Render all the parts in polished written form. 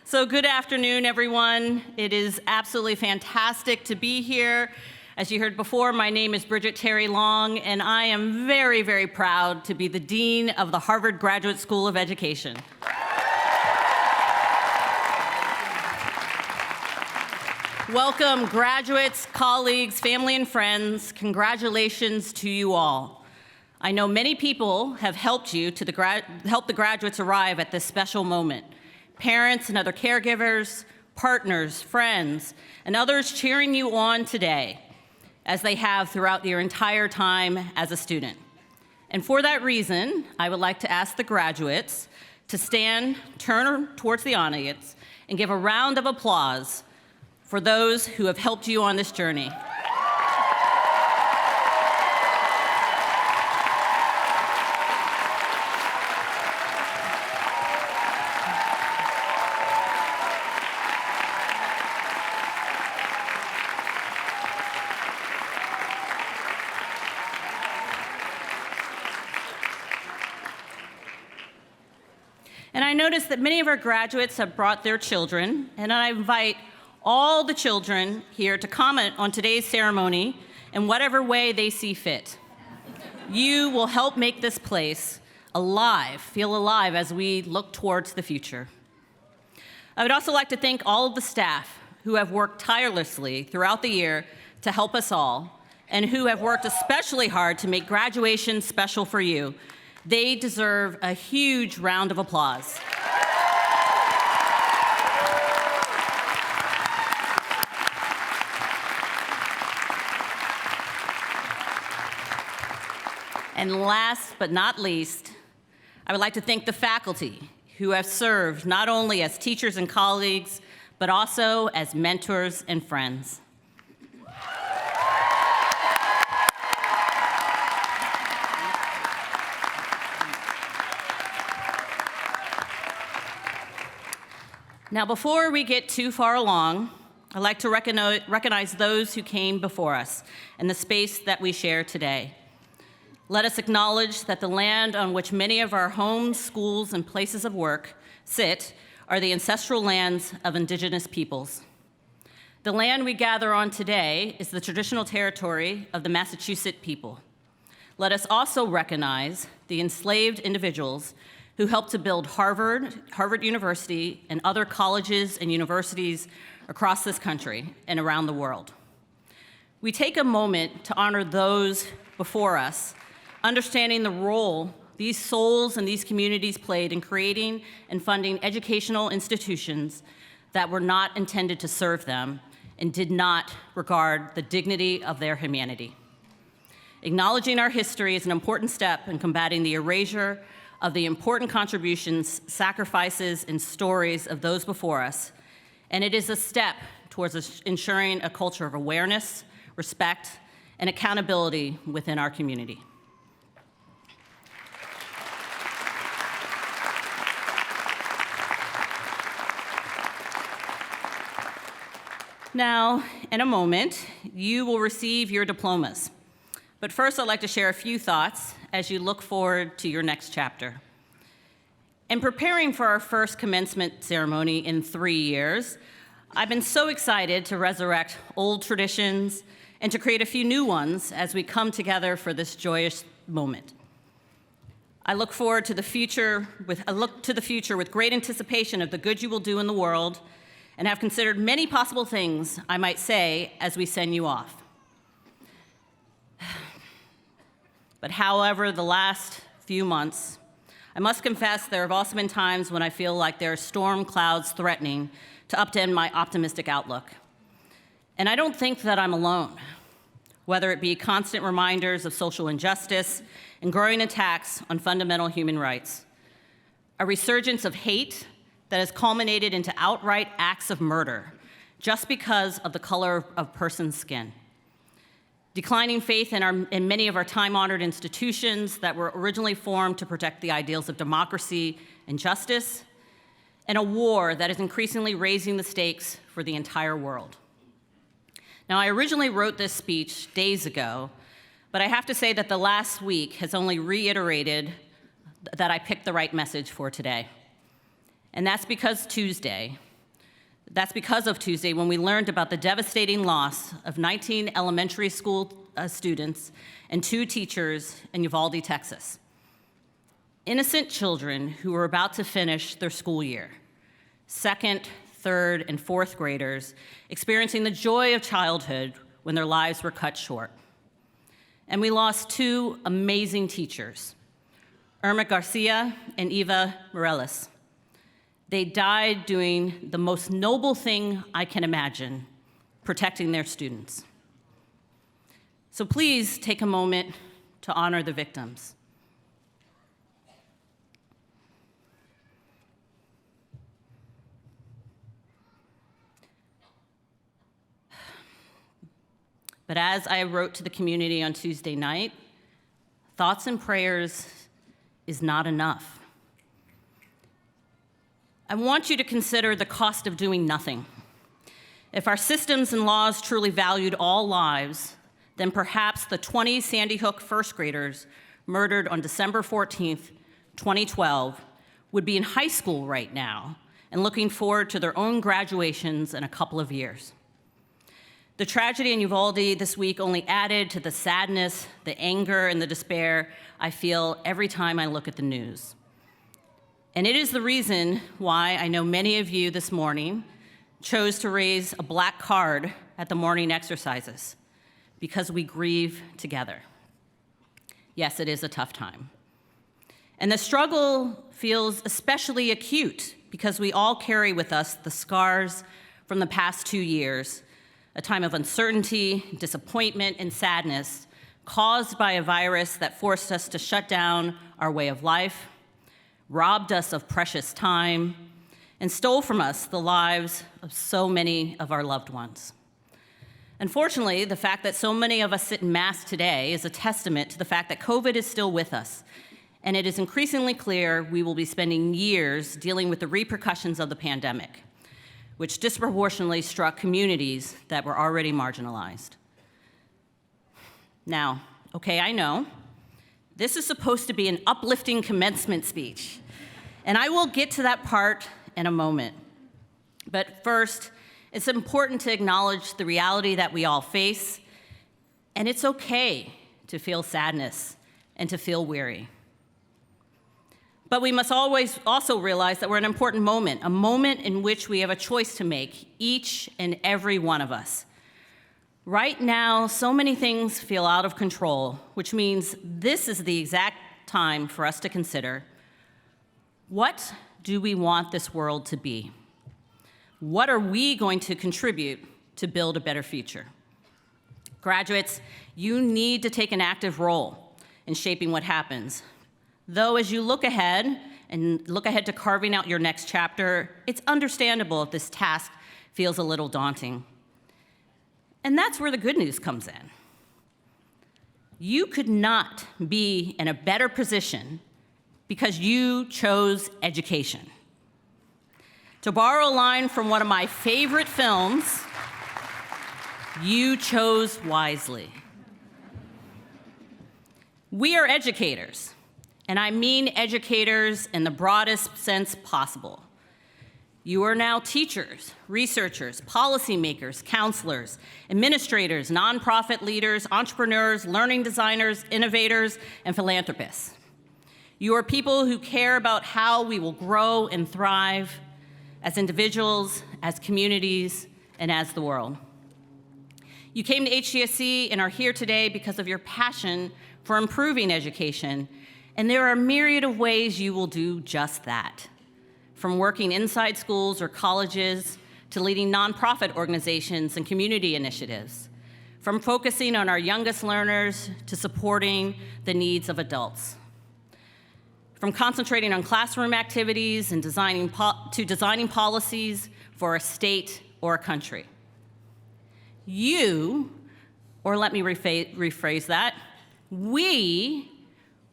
So good afternoon, everyone. It is absolutely fantastic to be here. As you heard before, my name is Bridget Terry Long, and I am very, very proud to be the Dean of the Harvard Graduate School of Education. Welcome, graduates, colleagues, family, and friends. Congratulations to you all. I know many people have helped you to help the graduates arrive at this special moment. Parents and other caregivers, partners, friends, and others cheering you on today, as they have throughout your entire time as a student. And for that reason, I would like to ask the graduates to stand, turn towards the audience, and give a round of applause for those who have helped you on this journey. And I noticed that many of our graduates have brought their children, and I invite all the children here to comment on today's ceremony in whatever way they see fit. You will help make this place alive, feel alive as we look towards the future. I would also like to thank all of the staff who have worked tirelessly throughout the year to help us all, and who have worked especially hard to make graduation special for you. They deserve a huge round of applause. And last but not least, I would like to thank the faculty who have served not only as teachers and colleagues, but also as mentors and friends. Now, before we get too far along, I'd like to recognize those who came before us in the space that we share today. Let us acknowledge that the land on which many of our homes, schools, and places of work sit are the ancestral lands of Indigenous peoples. The land we gather on today is the traditional territory of the Massachusetts people. Let us also recognize the enslaved individuals who helped to build Harvard University, and other colleges and universities across this country and around the world. We take a moment to honor those before us, understanding the role these souls and these communities played in creating and funding educational institutions that were not intended to serve them and did not regard the dignity of their humanity. Acknowledging our history is an important step in combating the erasure of the important contributions, sacrifices, and stories of those before us, and it is a step towards ensuring a culture of awareness, respect, and accountability within our community. Now, in a moment, you will receive your diplomas. But first, I'd like to share a few thoughts as you look forward to your next chapter. In preparing for our first commencement ceremony in 3 years, I've been so excited to resurrect old traditions and to create a few new ones as we come together for this joyous moment. I look to the future with great anticipation of the good you will do in the world, and have considered many possible things I might say as we send you off. But however, the last few months, I must confess there have also been times when I feel like there are storm clouds threatening to upend my optimistic outlook. And I don't think that I'm alone, whether it be constant reminders of social injustice and growing attacks on fundamental human rights, a resurgence of hate that has culminated into outright acts of murder just because of the color of a person's skin. Declining faith in many of our time-honored institutions that were originally formed to protect the ideals of democracy and justice, and a war that is increasingly raising the stakes for the entire world. Now, I originally wrote this speech days ago, but I have to say that the last week has only reiterated that I picked the right message for today. And that's because Tuesday, That's because of Tuesday, when we learned about the devastating loss of 19 elementary school students and 2 teachers in Uvalde, Texas. Innocent children who were about to finish their school year. 2nd, 3rd, and 4th graders experiencing the joy of childhood when their lives were cut short. And we lost 2 amazing teachers, Irma Garcia and Eva Morales. They died doing the most noble thing I can imagine, protecting their students. So please take a moment to honor the victims. But as I wrote to the community on Tuesday night, thoughts and prayers is not enough. I want you to consider the cost of doing nothing. If our systems and laws truly valued all lives, then perhaps the 20 Sandy Hook first graders murdered on December 14th, 2012, would be in high school right now and looking forward to their own graduations in a couple of years. The tragedy in Uvalde this week only added to the sadness, the anger, and the despair I feel every time I look at the news. And it is the reason why I know many of you this morning chose to raise a black card at the morning exercises, because we grieve together. Yes, it is a tough time. And the struggle feels especially acute because we all carry with us the scars from the past 2 years, a time of uncertainty, disappointment, and sadness caused by a virus that forced us to shut down our way of life, robbed us of precious time, and stole from us the lives of so many of our loved ones. Unfortunately, the fact that so many of us sit in mass today is a testament to the fact that COVID is still with us, and it is increasingly clear we will be spending years dealing with the repercussions of the pandemic, which disproportionately struck communities that were already marginalized. Now, okay, I know, this is supposed to be an uplifting commencement speech, and I will get to that part in a moment. But first, it's important to acknowledge the reality that we all face, and it's okay to feel sadness and to feel weary. But we must always also realize that we're in an important moment, a moment in which we have a choice to make, each and every one of us. Right now, so many things feel out of control, which means this is the exact time for us to consider, what do we want this world to be? What are we going to contribute to build a better future? Graduates, you need to take an active role in shaping what happens. Though as you look ahead to carving out your next chapter, it's understandable if this task feels a little daunting. And that's where the good news comes in. You could not be in a better position because you chose education. To borrow a line from one of my favorite films, you chose wisely. We are educators, and I mean educators in the broadest sense possible. You are now teachers, researchers, policymakers, counselors, administrators, nonprofit leaders, entrepreneurs, learning designers, innovators, and philanthropists. You are people who care about how we will grow and thrive as individuals, as communities, and as the world. You came to HGSE and are here today because of your passion for improving education, and there are a myriad of ways you will do just that. From working inside schools or colleges to leading nonprofit organizations and community initiatives, from focusing on our youngest learners to supporting the needs of adults, from concentrating on classroom activities and designing policies for a state or a country. You, or let me rephrase that, we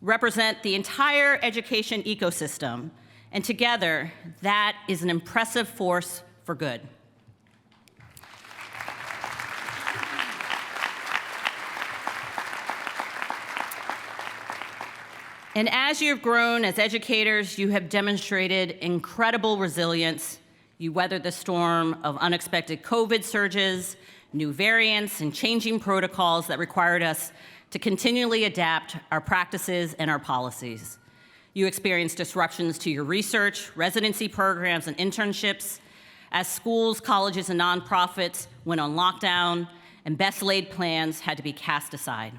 represent the entire education ecosystem, and together, that is an impressive force for good. And as you have grown as educators, you have demonstrated incredible resilience, You weathered the storm of unexpected COVID surges, new variants, and changing protocols that required us to continually adapt our practices and our policies. You experienced disruptions to your research, residency programs, and internships as schools, colleges, and nonprofits went on lockdown and best-laid plans had to be cast aside.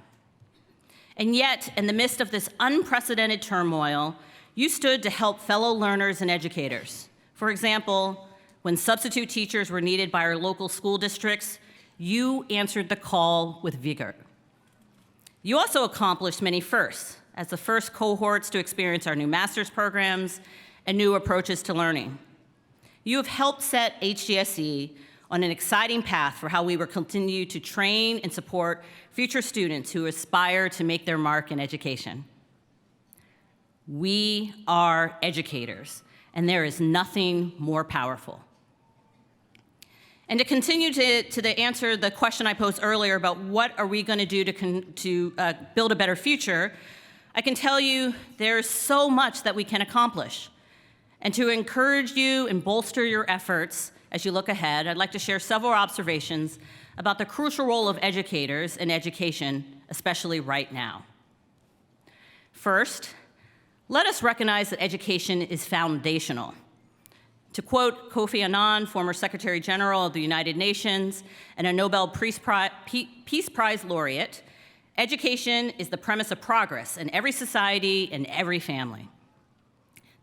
And yet, in the midst of this unprecedented turmoil, you stood to help fellow learners and educators. For example, when substitute teachers were needed by our local school districts, you answered the call with vigor. You also accomplished many firsts, as the first cohorts to experience our new master's programs and new approaches to learning. You have helped set HGSE on an exciting path for how we will continue to train and support future students who aspire to make their mark in education. We are educators, and there is nothing more powerful. And to continue to answer the question I posed earlier about what are we going to do to build a better future, I can tell you there's so much that we can accomplish. And to encourage you and bolster your efforts as you look ahead, I'd like to share several observations about the crucial role of educators in education, especially right now. First, let us recognize that education is foundational. To quote Kofi Annan, former Secretary General of the United Nations and a Nobel Peace Prize laureate, education is the premise of progress in every society and every family.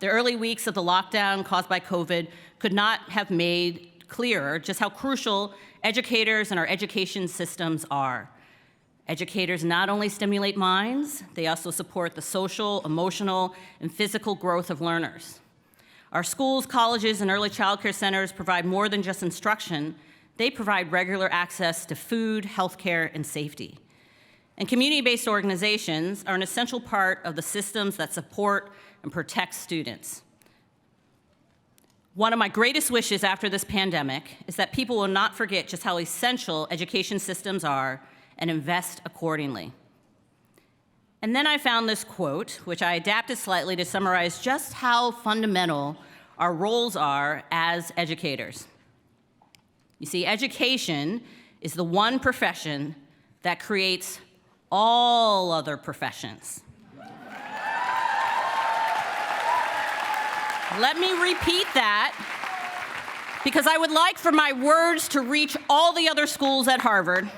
The early weeks of the lockdown caused by COVID could not have made clearer just how crucial educators and our education systems are. Educators not only stimulate minds, they also support the social, emotional, and physical growth of learners. Our schools, colleges, and early childcare centers provide more than just instruction. They provide regular access to food, healthcare, and safety. And community-based organizations are an essential part of the systems that support and protect students. One of my greatest wishes after this pandemic is that people will not forget just how essential education systems are and invest accordingly. And then I found this quote, which I adapted slightly to summarize just how fundamental our roles are as educators. You see, education is the one profession that creates all other professions. Let me repeat that, because I would like for my words to reach all the other schools at Harvard.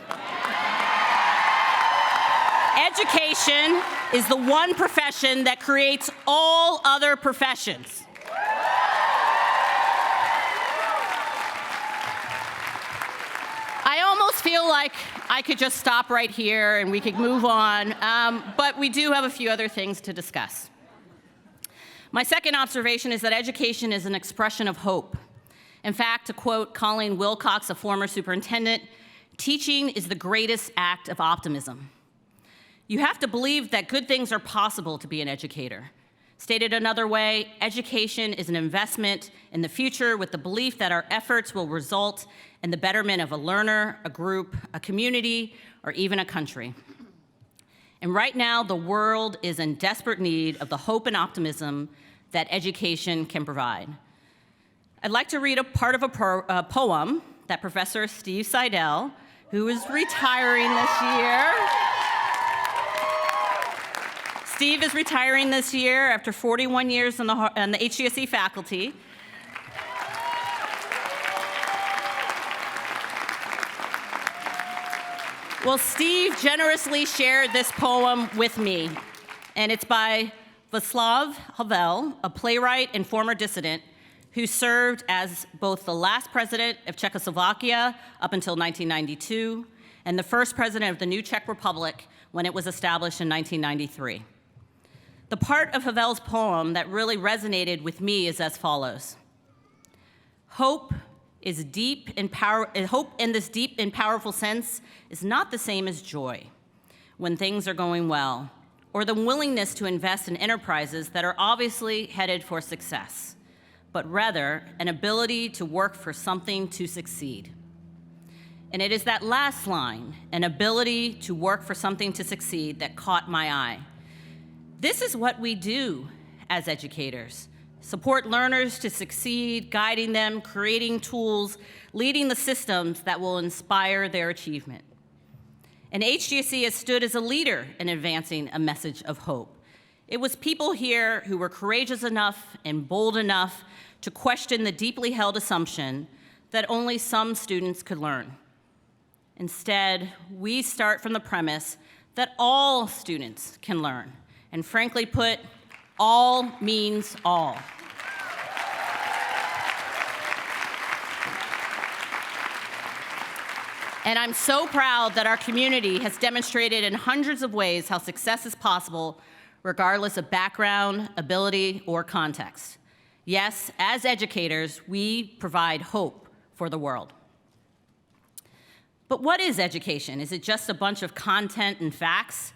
Education is the one profession that creates all other professions. I almost feel like I could just stop right here and we could move on, but we do have a few other things to discuss. My second observation is that education is an expression of hope. In fact, to quote Colleen Wilcox, a former superintendent, teaching is the greatest act of optimism. You have to believe that good things are possible to be an educator. Stated another way, education is an investment in the future with the belief that our efforts will result in the betterment of a learner, a group, a community, or even a country. And right now, the world is in desperate need of the hope and optimism that education can provide. I'd like to read a part of a poem that Professor Steve Seidel, who is retiring this year, Steve is retiring this year after 41 years on the HGSE faculty. Well, Steve generously shared this poem with me, and it's by Václav Havel, a playwright and former dissident who served as both the last president of Czechoslovakia up until 1992 and the first president of the new Czech Republic when it was established in 1993. The part of Havel's poem that really resonated with me is as follows. Hope in this deep and powerful sense is not the same as joy when things are going well, or the willingness to invest in enterprises that are obviously headed for success, but rather an ability to work for something to succeed. And it is that last line, an ability to work for something to succeed, that caught my eye. This is what we do as educators, support learners to succeed, guiding them, creating tools, leading the systems that will inspire their achievement. And HGSE has stood as a leader in advancing a message of hope. It was people here who were courageous enough and bold enough to question the deeply held assumption that only some students could learn. Instead, we start from the premise that all students can learn. And frankly put, all means all. And I'm so proud that our community has demonstrated in hundreds of ways how success is possible, regardless of background, ability, or context. Yes, as educators, we provide hope for the world. But what is education? Is it just a bunch of content and facts?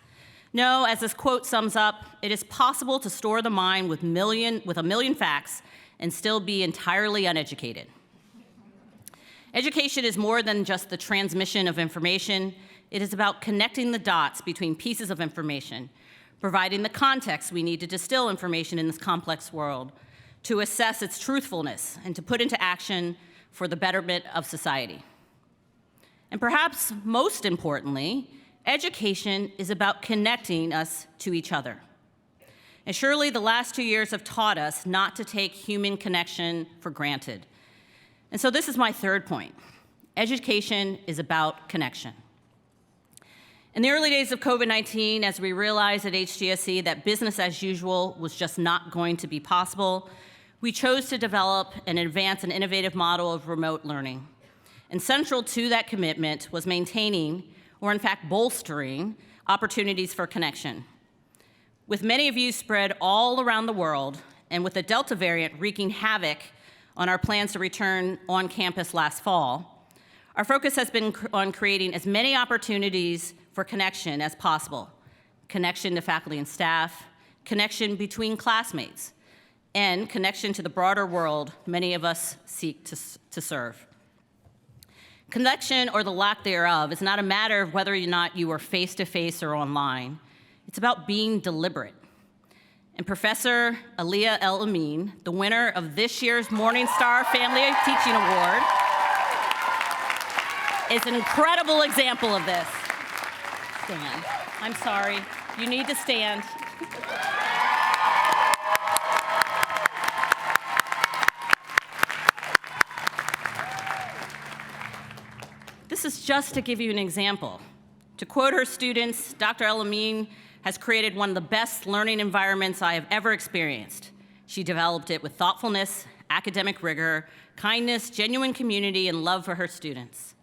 No, as this quote sums up, it is possible to store the mind with a million facts and still be entirely uneducated. Education is more than just the transmission of information. It is about connecting the dots between pieces of information, providing the context we need to distill information in this complex world, to assess its truthfulness, and to put into action for the betterment of society. And perhaps most importantly, education is about connecting us to each other. And surely the last 2 years have taught us not to take human connection for granted. And so this is my third point. Education is about connection. In the early days of COVID-19, as we realized at HGSE that business as usual was just not going to be possible, we chose to develop and advance an innovative model of remote learning. And central to that commitment was maintaining, or in fact bolstering, opportunities for connection. With many of you spread all around the world, and with the Delta variant wreaking havoc on our plans to return on campus last fall, our focus has been on creating as many opportunities for connection as possible. Connection to faculty and staff, connection between classmates, and connection to the broader world many of us seek to serve. Connection, or the lack thereof, is not a matter of whether or not you are face-to-face or online. It's about being deliberate. And Professor Aliyah El-Amin, the winner of this year's Morningstar Family Teaching Award, is an incredible example of this. Stand. I'm sorry. You need to stand. This is just to give you an example. To quote her students, Dr. El-Amin has created one of the best learning environments I have ever experienced. She developed it with thoughtfulness, academic rigor, kindness, genuine community, and love for her students.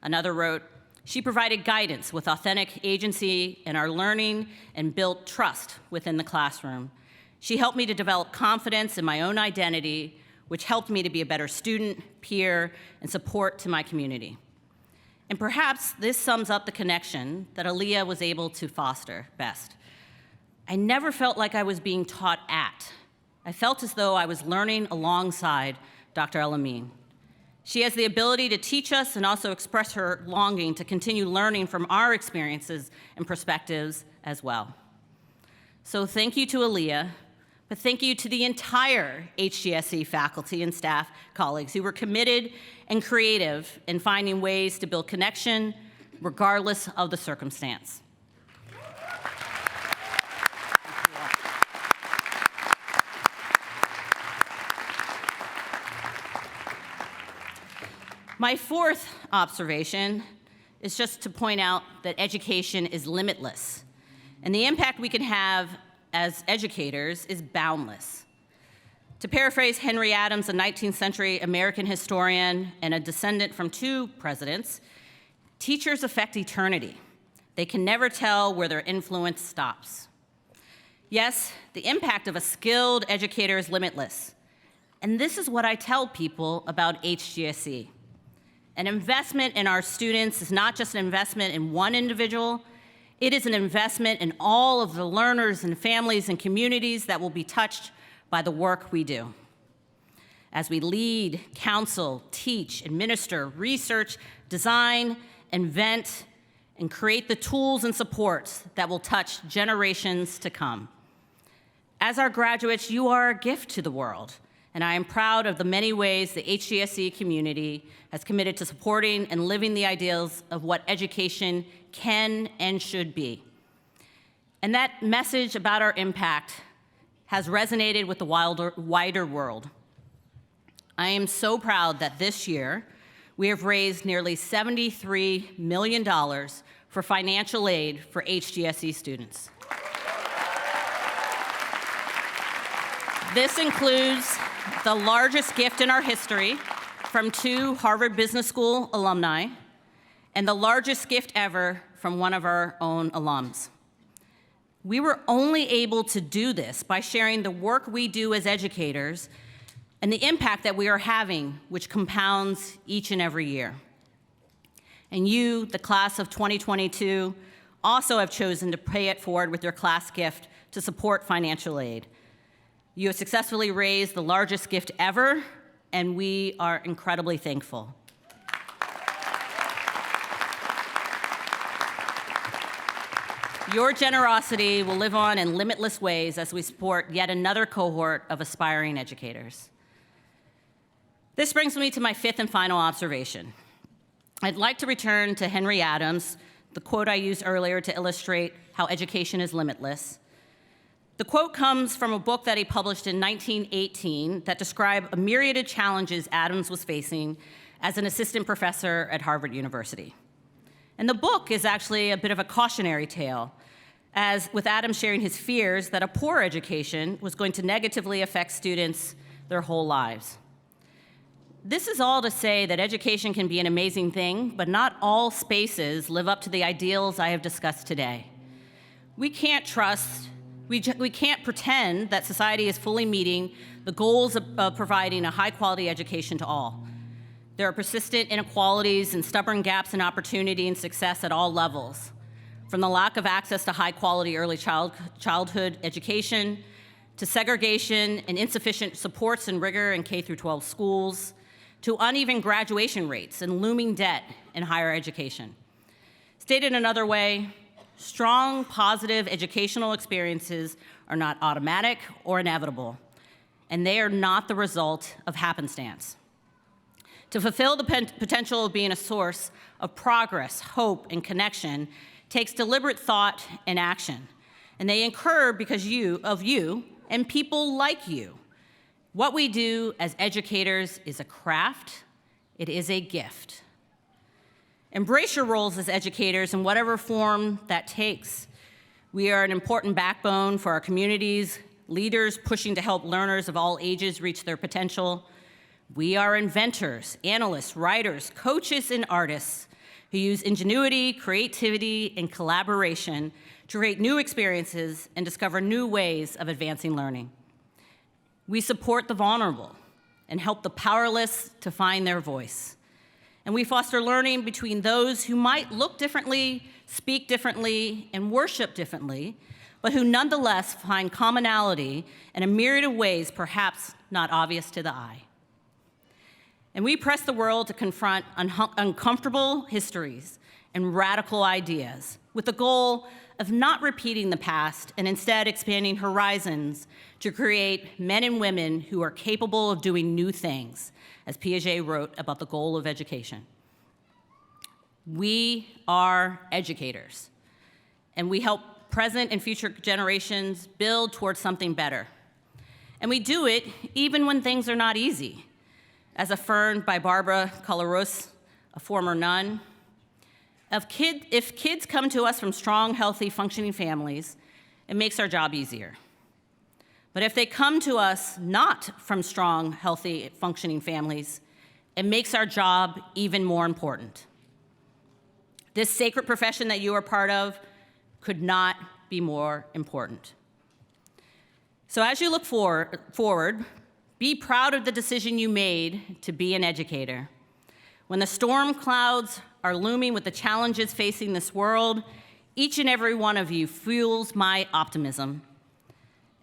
Another wrote, she provided guidance with authentic agency in our learning and built trust within the classroom. She helped me to develop confidence in my own identity, which helped me to be a better student, peer, and support to my community. And perhaps this sums up the connection that Aliyah was able to foster best. I never felt like I was being taught at. I felt as though I was learning alongside Dr. El-Amin. She has the ability to teach us and also express her longing to continue learning from our experiences and perspectives as well. So thank you to Aliyah, but thank you to the entire HGSE faculty and staff colleagues who were committed and creative in finding ways to build connection regardless of the circumstance. My fourth observation is just to point out that education is limitless, and the impact we can have as educators is boundless. To paraphrase Henry Adams, a 19th century American historian and a descendant from 2 presidents, teachers affect eternity. They can never tell where their influence stops. Yes, the impact of a skilled educator is limitless. And this is what I tell people about HGSE. An investment in our students is not just an investment in one individual, it is an investment in all of the learners and families and communities that will be touched by the work we do. As we lead, counsel, teach, administer, research, design, invent, and create the tools and supports that will touch generations to come. As our graduates, you are a gift to the world, and I am proud of the many ways the HGSE community has committed to supporting and living the ideals of what education can and should be. And that message about our impact has resonated with the wider world. I am so proud that this year we have raised nearly $73 million for financial aid for HGSE students. This includes the largest gift in our history from 2 Harvard Business School alumni and the largest gift ever from one of our own alums. We were only able to do this by sharing the work we do as educators and the impact that we are having, which compounds each and every year. And you, the class of 2022, also have chosen to pay it forward with your class gift to support financial aid. You have successfully raised the largest gift ever, and we are incredibly thankful. Your generosity will live on in limitless ways as we support yet another cohort of aspiring educators. This brings me to my 5th and final observation. I'd like to return to Henry Adams, the quote I used earlier to illustrate how education is limitless. The quote comes from a book that he published in 1918 that described a myriad of challenges Adams was facing as an assistant professor at Harvard University. And the book is actually a bit of a cautionary tale, as with Adams sharing his fears that a poor education was going to negatively affect students their whole lives. This is all to say that education can be an amazing thing, but not all spaces live up to the ideals I have discussed today. We can't pretend that society is fully meeting the goals of providing a high-quality education to all. There are persistent inequalities and stubborn gaps in opportunity and success at all levels, from the lack of access to high-quality early childhood education, to segregation and insufficient supports and rigor in K-12 schools, to uneven graduation rates and looming debt in higher education. Stated another way, strong, positive educational experiences are not automatic or inevitable, and they are not the result of happenstance. To fulfill the potential of being a source of progress, hope, and connection takes deliberate thought and action, and they occur because of you and people like you. What we do as educators is a craft, it is a gift. Embrace your roles as educators in whatever form that takes. We are an important backbone for our communities, leaders pushing to help learners of all ages reach their potential. We are inventors, analysts, writers, coaches, and artists who use ingenuity, creativity, and collaboration to create new experiences and discover new ways of advancing learning. We support the vulnerable and help the powerless to find their voice. And we foster learning between those who might look differently, speak differently, and worship differently, but who nonetheless find commonality in a myriad of ways perhaps not obvious to the eye. And we press the world to confront uncomfortable histories and radical ideas with the goal of not repeating the past and instead expanding horizons to create men and women who are capable of doing new things, as Piaget wrote about the goal of education. We are educators, and we help present and future generations build towards something better. And we do it even when things are not easy. As affirmed by Barbara Colaros, a former nun, if kids come to us from strong, healthy, functioning families, it makes our job easier. But if they come to us not from strong, healthy, functioning families, it makes our job even more important. This sacred profession that you are part of could not be more important. So as you look forward, be proud of the decision you made to be an educator. When the storm clouds are looming with the challenges facing this world, each and every one of you fuels my optimism.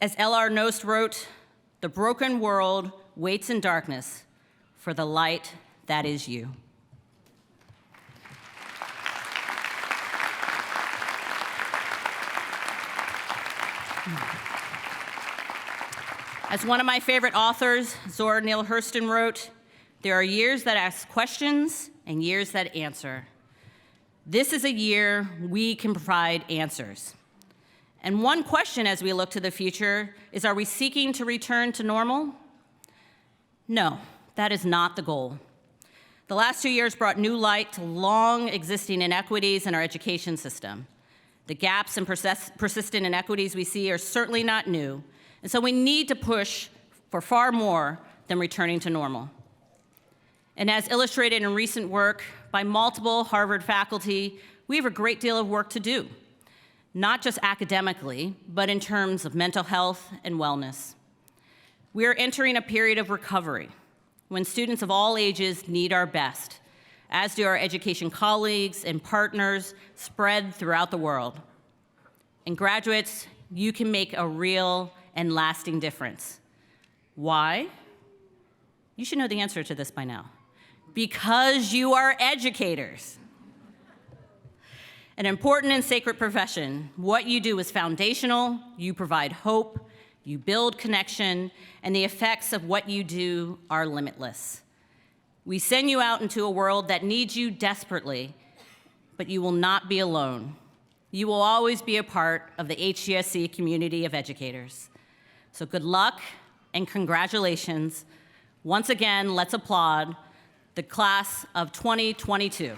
As L.R. Nost wrote, "The broken world waits in darkness for the light that is you." As one of my favorite authors, Zora Neale Hurston, wrote, "There are years that ask questions and years that answer. This is a year we can provide answers." And one question as we look to the future is, are we seeking to return to normal? No, that is not the goal. The last 2 years brought new light to long existing inequities in our education system. The gaps and persistent inequities we see are certainly not new, and so we need to push for far more than returning to normal. And as illustrated in recent work by multiple Harvard faculty, we have a great deal of work to do, not just academically, but in terms of mental health and wellness. We are entering a period of recovery when students of all ages need our best, as do our education colleagues and partners spread throughout the world. And graduates, you can make a real and lasting difference. Why? You should know the answer to this by now. Because you are educators. An important and sacred profession. What you do is foundational, you provide hope, you build connection, and the effects of what you do are limitless. We send you out into a world that needs you desperately, but you will not be alone. You will always be a part of the HGSE community of educators. So good luck and congratulations. Once again, let's applaud the class of 2022.